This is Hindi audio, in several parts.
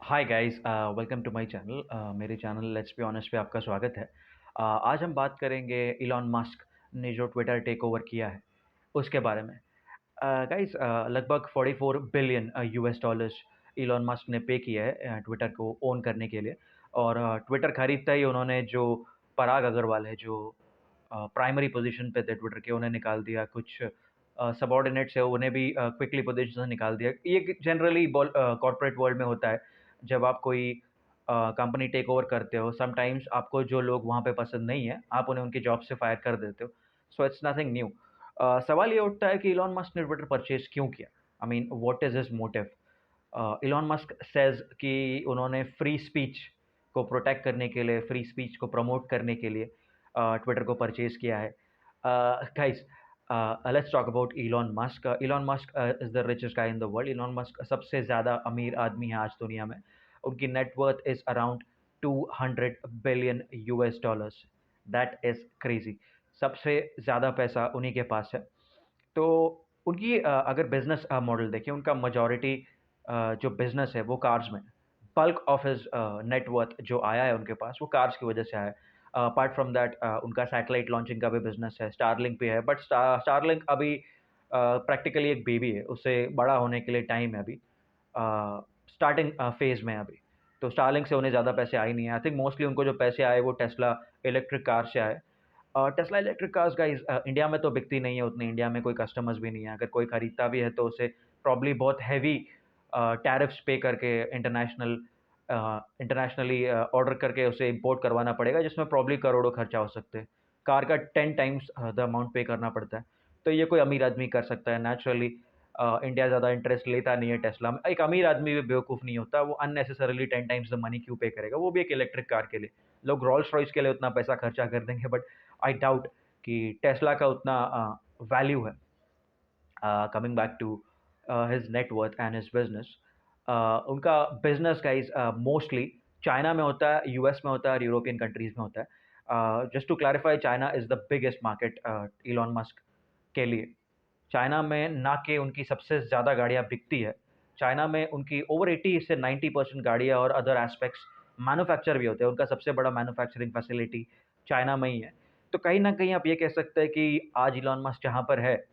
Hi guys, welcome to my channel. मेरे चैनल लेट्स बी ऑनेस्ट पे आपका स्वागत है। आज हम बात करेंगे इलॉन मस्क ने जो ट्विटर टेक ओवर किया है उसके बारे में। गाइस, लगभग 44 billion US dollars Elon Musk ने पे किया है ट्विटर को ओन करने के लिए। और ट्विटर खरीदता ही उन्होंने जो पराग अग्रवाल है जो प्राइमरी पोजीशन पे थे ट्विटर के, उन्हें निकाल दिया। कुछ सबऑर्डिनेट्स है उन्हें भी क्विकली पोजीशन से निकाल दिया। ये जनरली कॉर्पोरेट वर्ल्ड में होता है। जब आप कोई कंपनी टेक ओवर करते हो, समटाइम्स आपको जो लोग वहाँ पे पसंद नहीं है, आप उन्हें उनकी जॉब से फायर कर देते हो। So it's nothing new. सवाल ये उठता है कि इलॉन मस्क ने ट्विटर परचेज़ क्यों किया? I mean what is his motive? Elon Musk says कि उन्होंने फ्री स्पीच को प्रोटेक्ट करने के लिए, फ्री स्पीच को प्रमोट करने के लिए ट्विटर को परचेज़ किया है। Guys, let's talk about Elon Musk. Elon Musk is the richest guy in the world. Elon Musk सबसे ज़्यादा अमीर आदमी है आज दुनिया में। उनकी net worth is around 200 billion US dollars. That is crazy. सबसे ज़्यादा पैसा उन्हीं के पास है। तो उनकी अगर बिज़नेस मॉडल देखें, उनका मेजॉरिटी जो बिज़नेस है वो कार्स में। Bulk of his net worth जो आया है उनके पास, वो कार्स की वजह से आया है। अपार्ट फ्रॉम दैट उनका सैटेलाइट लॉन्चिंग का भी बिज़नेस है, स्टारलिंक भी है। बट स्टारलिंक अभी प्रैक्टिकली एक बेबी है, उसे बड़ा होने के लिए टाइम है अभी। स्टार्टिंग फ़ेज़ में है अभी। तो स्टारलिंक से उन्हें ज़्यादा पैसे आए नहीं हैं। आई थिंक मोस्टली उनको जो पैसे आए वो टेस्ला इलेक्ट्रिक कार से आए। Tesla electric cars guys India में तो बिकती नहीं है उतनी। इंडिया में कोई कस्टमर्स भी नहीं है। अगर कोई खरीदता भी है तो उसे प्रॉब्ली बहुत हेवी टैरिफ्स पे करके इंटरनेशनली ऑर्डर करके उसे इंपोर्ट करवाना पड़ेगा, जिसमें प्रॉब्ली करोड़ों खर्चा हो सकते हैं। कार का 10 टाइम्स द अमाउंट पे करना पड़ता है। तो ये कोई अमीर आदमी कर सकता है नेचुरली। इंडिया ज़्यादा इंटरेस्ट लेता नहीं है टेस्ला में। एक अमीर आदमी भी बेवकूफ़ नहीं होता, वो अननेसेसरीली 10 टाइम्स द मनी क्यों पे करेगा, वो भी एक इलेक्ट्रिक कार के लिए। लोग रोल्स रॉयस के लिए उतना पैसा खर्चा कर देंगे, बट आई डाउट कि टेस्ला का उतना वैल्यू है। Coming back to his net worth and his business, उनका बिजनेस गाइज मोस्टली चाइना में होता है, यूएस में होता है और यूरोपियन कंट्रीज में होता है। Just to clarify, China is the biggest market Elon Musk के लिए। चाइना में ना के उनकी सबसे ज़्यादा गाड़ियाँ बिकती है। चाइना में उनकी ओवर 80 से 90% गाड़ियाँ और अदर एस्पेक्ट्स मैन्युफैक्चर भी होते हैं। उनका सबसे बड़ा मैन्युफैक्चरिंग फैसिलिटी चाइना में ही है। तो कहीं न कहीं आप ये कह सकते हैं कि आज इलॉन मस्क जहाँ पर है,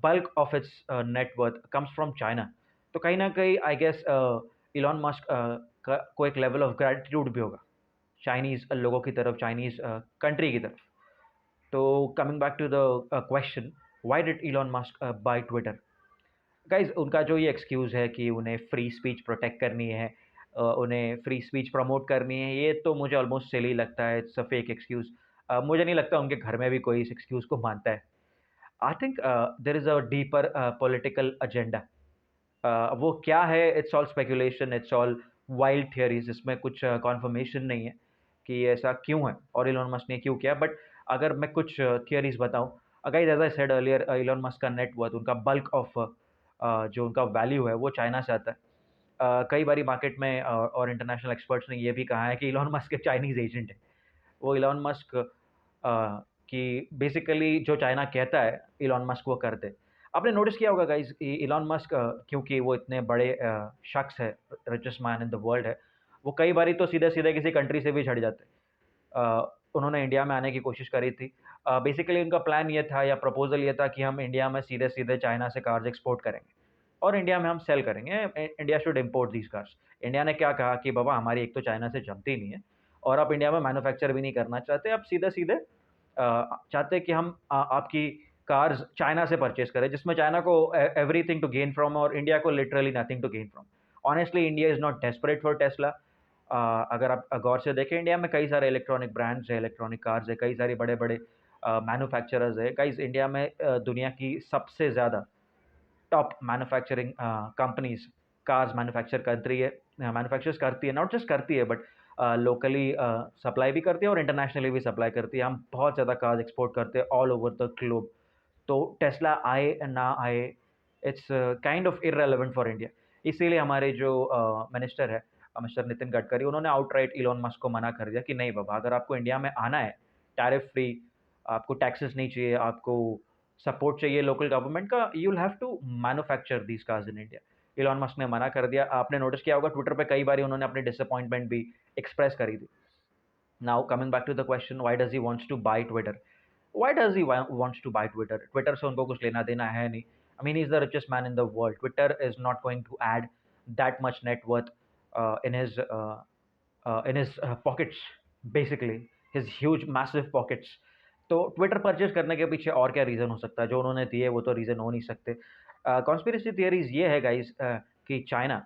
bulk of its net worth comes from China. तो कहीं न कहीं आई गेस इलॉन मस्क का को एक लेवल ऑफ ग्रैटिट्यूड भी होगा चाइनीज़ लोगों की तरफ, चाइनीज़ कंट्री की तरफ। तो coming back to the question, why did Elon Musk buy Twitter? Guys, उनका जो ये एक्सक्यूज़ है कि उन्हें फ्री स्पीच प्रोटेक्ट करनी है, उन्हें फ्री स्पीच प्रमोट करनी है, ये तो मुझे ऑलमोस्ट सिली लगता है। It's a fake excuse. मुझे नहीं लगता उनके घर में भी कोई इस एक्सक्यूज़ को मानता है। I think there is a deeper political agenda. वो क्या है? It's all speculation, it's all wild theories. इसमें कुछ कन्फर्मेशन नहीं है कि ये ऐसा क्यों है और इलॉन मस्क ने क्यों किया। बट अगर मैं कुछ थियरीज़ बताऊँ, guys as I said earlier, Elon Musk का नेट वर्थ, उनका बल्क ऑफ जो उनका वैल्यू है वो चाइना से आता है। कई बारी मार्केट में और इंटरनेशनल एक्सपर्ट्स ने ये भी कहा है कि इलॉन मस्क एक चाइनीज़ एजेंट है। वो इलॉन मस्क कि बेसिकली जो चाइना कहता है, इलॉन मस्क वो करते हैं। आपने नोटिस किया होगा गाइज़, इ इलॉन मस्क क्योंकि वो इतने बड़े शख्स है, richest man in the world है, वो कई बारी तो सीधे-सीधे किसी कंट्री से भी छिड़ जाते हैं। उन्होंने इंडिया में आने की कोशिश करी थी। बेसिकली उनका प्लान ये था या प्रपोज़ल ये था कि हम इंडिया में सीधे-सीधे चाइना से कार्स एक्सपोर्ट करेंगे और इंडिया में हम सेल करेंगे। India should import these cars. India ने क्या कहा कि बाबा, हमारी एक तो चाइना से जमती नहीं है और आप इंडिया में मैन्युफैक्चर भी नहीं करना चाहते। आप सीधे-सीधे चाहते हैं कि हम आपकी कार्स चाइना से परचेज़ करें, जिसमें चाइना को एवरीथिंग टू गेन फ्रॉम और इंडिया को literally nothing to gain from. Honestly India is not desperate for Tesla. अगर आप गौर से देखें, इंडिया में कई सारे इलेक्ट्रॉनिक ब्रांड्स हैं, इलेक्ट्रॉनिक कार्स हैं, कई सारी बड़े-बड़े मैन्युफैक्चरर्स हैं। गाइज़, इंडिया में दुनिया की सबसे ज़्यादा top manufacturing companies cars manufactures करती है, नॉट जस्ट करती है बट लोकली सप्लाई भी करती है और इंटरनेशनली भी सप्लाई करती है। हम बहुत ज़्यादा कार्स एक्सपोर्ट करते हैं ऑल ओवर द ग्लोब। तो टेस्ला आए या ना आए, it's kind of irrelevant for India. इसीलिए हमारे जो मिनिस्टर है, मिस्टर नितिन गडकरी, उन्होंने आउटराइट इलॉन मस्क को मना कर दिया कि नहीं बाबा, अगर आपको इंडिया में आना है टैरिफ फ्री, आपको टैक्सेस नहीं चाहिए, आपको सपोर्ट चाहिए लोकल गवर्नमेंट का, you will have to manufacture these cars in India. Elon Musk ने मना कर दिया। आपने नोटिस किया होगा ट्विटर पे कई बार उन्होंने अपनी डिसअपॉइंटमेंट भी एक्सप्रेस करी थी। Now coming back to the question, why does he wants to buy Twitter? Why does he wants to buy Twitter? Twitter से उनको कुछ लेना देना है नहीं। I mean, he's the richest man in the world. Twitter is not going to add that much net worth in his pockets, basically his huge massive pockets. तो ट्विटर परचेज करने के पीछे और क्या रीज़न हो सकता है? जो उन्होंने दिए वो तो रीज़न हो नहीं सकते। कॉन्स्पिरेसी थियरीज ये है गाइस कि चाइना,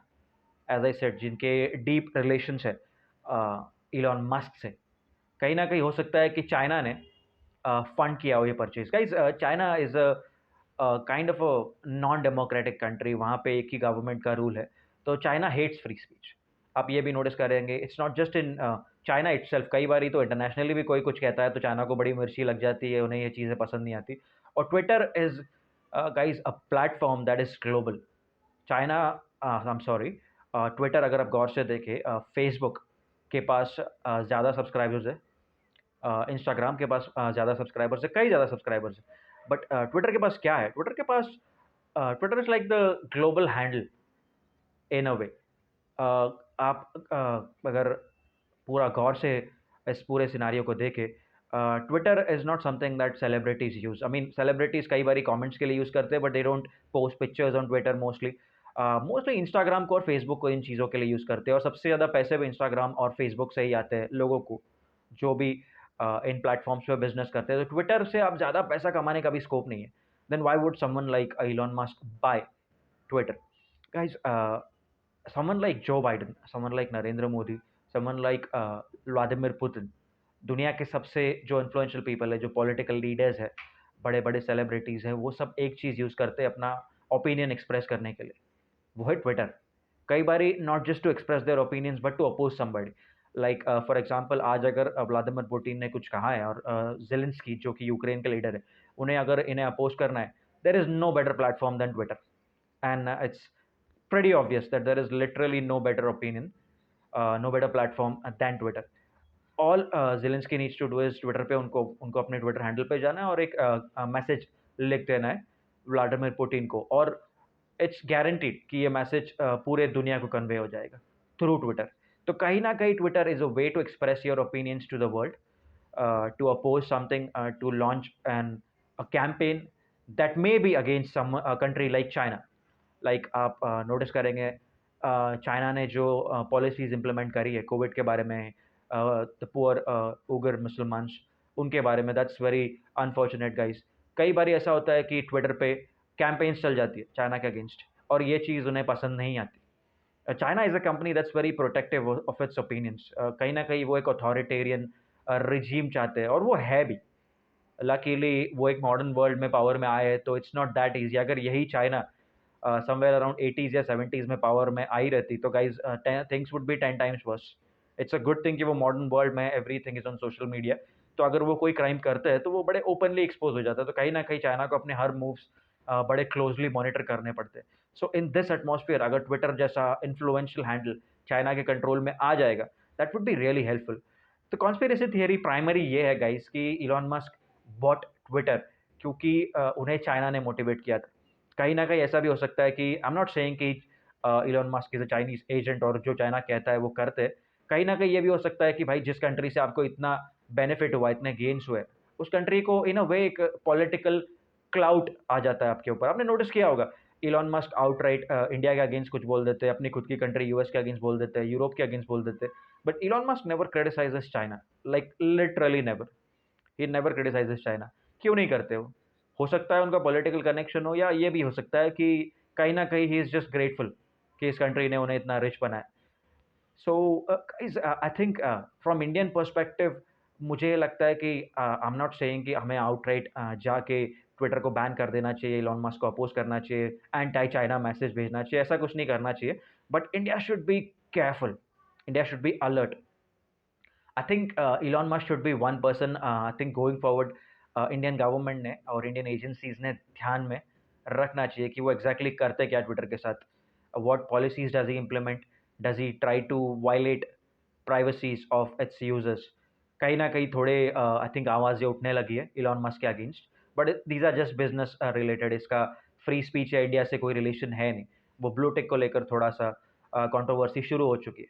एज आई सेड, जिनके डीप रिलेशंस है इलॉन मस्क से, कहीं ना कहीं हो सकता है कि चाइना ने फंड किया हो ये purchase. Guys, China is a kind of a non democratic country, वहाँ पे एक ही गवर्नमेंट का रूल है। तो चाइना हेट्स फ्री स्पीच। आप ये भी नोटिस करेंगे, it's not just in China itself, कई बार तो इंटरनेशनली भी कोई कुछ कहता है तो चाइना को बड़ी मिर्ची लग जाती है, उन्हें ये चीज़ें पसंद नहीं आती। और Twitter is guys a platform that is global. China, I am sorry, Twitter अगर आप गौर से देखें, फेसबुक के पास ज़्यादा सब्सक्राइबर्स है, इंस्टाग्राम के पास ज़्यादा सब्सक्राइबर्स है, कई ज़्यादा सब्सक्राइबर्स है। बट ट्विटर के पास क्या है? ट्विटर के पास Twitter is like the global handle in a way. आप अगर पूरा गौर से इस पूरे सिनारियो को देखें, Twitter is not something that celebrities use. I mean celebrities कई बारी कमेंट्स के लिए यूज़ करते हैं, but they don't post pictures on Twitter mostly. Mostly Instagram को और फेसबुक को इन चीज़ों के लिए यूज़ करते हैं, और सबसे ज़्यादा पैसे भी इंस्टाग्राम और फेसबुक से ही आते हैं लोगों को, जो भी इन प्लेटफॉर्म्स पे बिजनेस करते हैं। तो ट्विटर से आप ज़्यादा पैसा कमाने का भी स्कोप नहीं है। Then why would someone like Elon Musk buy Twitter? Guys, someone like Joe Biden, someone like Narendra Modi, someone like Vladimir Putin, दुनिया के सबसे जो इन्फ्लुएंशियल पीपल है, जो पॉलिटिकल लीडर्स है, बड़े बड़े सेलिब्रिटीज़ हैं, वो सब एक चीज़ यूज़ करते हैं अपना ओपिनियन एक्सप्रेस करने के लिए, वो है ट्विटर। कई बारी not just to express their opinions but to oppose somebody. Like for example, आज अगर व्लादिमीर पुतिन ने कुछ कहा है और ज़ेलेंस्की जो कि यूक्रेन के लीडर है, उन्हें अगर इन्हें अपोज करना है, there is no better platform than Twitter. And it's pretty obvious that there is literally no better opinion, no better platform than Twitter. All Zelensky needs to do is Twitter पे उनको उनको अपने ट्विटर हैंडल पे जाना है और एक मैसेज लिख देना है व्लादिमीर पुतिन को, और इट्स गारंटीड कि ये मैसेज पूरे दुनिया को कन्वे हो जाएगा थ्रू ट्विटर। तो कहीं ना कहीं Twitter is a way to express your opinions to the world, to oppose something, to launch a campaign that may be against some country like China. Like आप नोटिस करेंगे चाइना ने जो पॉलिसीज़ इम्प्लीमेंट करी है कोविड के बारे में, द पुअर उगर मुसलमान्स, उनके बारे में, दैट्स वेरी अनफॉर्चुनेट गाइस। कई बार ऐसा होता है कि ट्विटर पे कैंपेन्स चल जाती है चाइना के अगेंस्ट, और ये चीज़ उन्हें पसंद नहीं आती। China is a company that's very protective of its opinions. कहीं ना कहीं वो एक अथॉरिटेरियन रिजीम चाहते हैं, और वो है भी। लकीली वो एक मॉडर्न वर्ल्ड में पावर में आए हैं, तो इट्स नॉट दैट ईजी। अगर यही चाइना समवेयर अराउंड 80s या 70s में पावर में आई रहती, तो guys things would be 10 times worse. It's a good thing कि वो मॉडर्न वर्ल्ड में everything is on social media, तो अगर वो कोई क्राइम करते हैं तो वो बड़े ओपनली एक्सपोज हो जाता है। तो कहीं ना कहीं चाइना को अपने हर मूव्स बड़े क्लोजली मॉनिटर करने पड़ते हैं। सो इन दिस एटमॉस्फेयर अगर ट्विटर जैसा इन्फ्लुएंशियल हैंडल चाइना के कंट्रोल में आ जाएगा, that would be really helpful. तो कॉन्स्पिरेसी थियरी प्राइमरी ये है गाइस कि इलॉन मस्क बॉट ट्विटर क्योंकि उन्हें चाइना ने मोटिवेट किया था। कहीं न कहीं ऐसा भी हो सकता है कि आई एम नॉट सेइंग कि Elon Musk is a Chinese agent और जो चाइना कहता है वो करते हैं। कहीं न कहीं ये भी हो सकता है कि भाई जिस कंट्री से आपको इतना बेनिफिट हुआ, इतने गेन्स हुए, उस कंट्री को इन अ वे एक पॉलिटिकल क्लाउट आ जाता है आपके ऊपर। आपने नोटिस किया होगा, इलॉन मस्क आउटराइट इंडिया के अगेंस्ट कुछ बोल देते हैं, अपनी खुद की कंट्री यूएस के अगेंस्ट बोल देते हैं, यूरोप के अगेंस्ट बोल देते हैं। But Elon Musk never criticises China, like literally never. He never criticises China. क्यों नहीं करते हो सकता है उनका पॉलिटिकल कनेक्शन हो, या ये भी हो सकता है कि कहीं न कहीं ही इज़ जस्ट ग्रेटफुल कि इस कंट्री ने उन्हें इतना रिच बनाया। So guys, I think from Indian perspective मुझे लगता है कि आई एम नॉट सेइंग कि हमें आउटराइट जाके ट्विटर को बैन कर देना चाहिए, इलॉन मस्क को अपोज़ करना चाहिए, एंटी चाइना मैसेज भेजना चाहिए, ऐसा कुछ नहीं करना चाहिए। But India should be careful, India should be alert. I think Elon Musk should be one person, I think going forward Indian government ने और इंडियन एजेंसीज ने ध्यान में रखना चाहिए कि वो एग्जैक्टली करते क्या ट्विटर के साथ। What policies does he implement, does he try to violate privacies of its users. कहीं ना कहीं थोड़े आई थिंक आवाज़ें उठने लगी है इलॉन मस्क के against, but these are just business related. इसका फ्री स्पीच या इंडिया से कोई रिलेशन है नहीं। वो ब्लू टिक को लेकर थोड़ा-सा कंट्रोवर्सी शुरू हो चुकी है।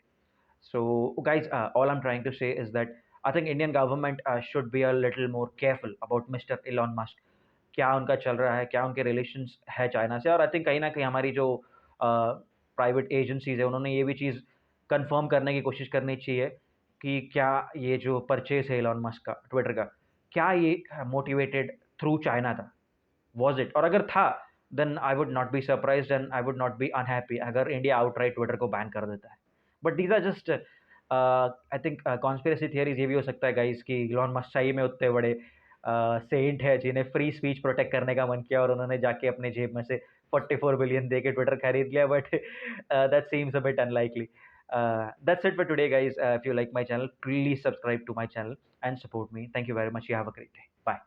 So, guys, all I'm trying to say is that I think Indian government should be a little more careful about Mr. Elon Musk. क्या उनका चल रहा है, क्या उनके रिलेशंस है चाइना से, और आई थिंक कहीं न कहीं हमारी जो प्राइवेट एजेंसीज़ है, उन्होंने ये भी चीज़ कन्फर्म करने की कोशिश करनी चाहिए कि क्या ये जो परचेज़ है इलॉन मस्क का, ट्विटर का, क्या ये मोटिवेटेड थ्रू चाइना था? Was it? और अगर था, then I would not be surprised and I would not be unhappy अगर इंडिया आउटराइट ट्विटर को बैन कर देता है। But these are just I think conspiracy theories, ये भी हो सकता है गाइज़ कि इलॉन मस्क सही में उतने बड़े सेंट है जिन्हें फ्री स्पीच प्रोटेक्ट करने का मन किया और उन्होंने जाके अपने जेब में से 44 बिलियन दे के ट्विटर खरीद लिया, but that seems a bit unlikely. That's it for today, guys. If you like my channel, please subscribe to my channel and support me. Thank you very much. You have a great day. Bye.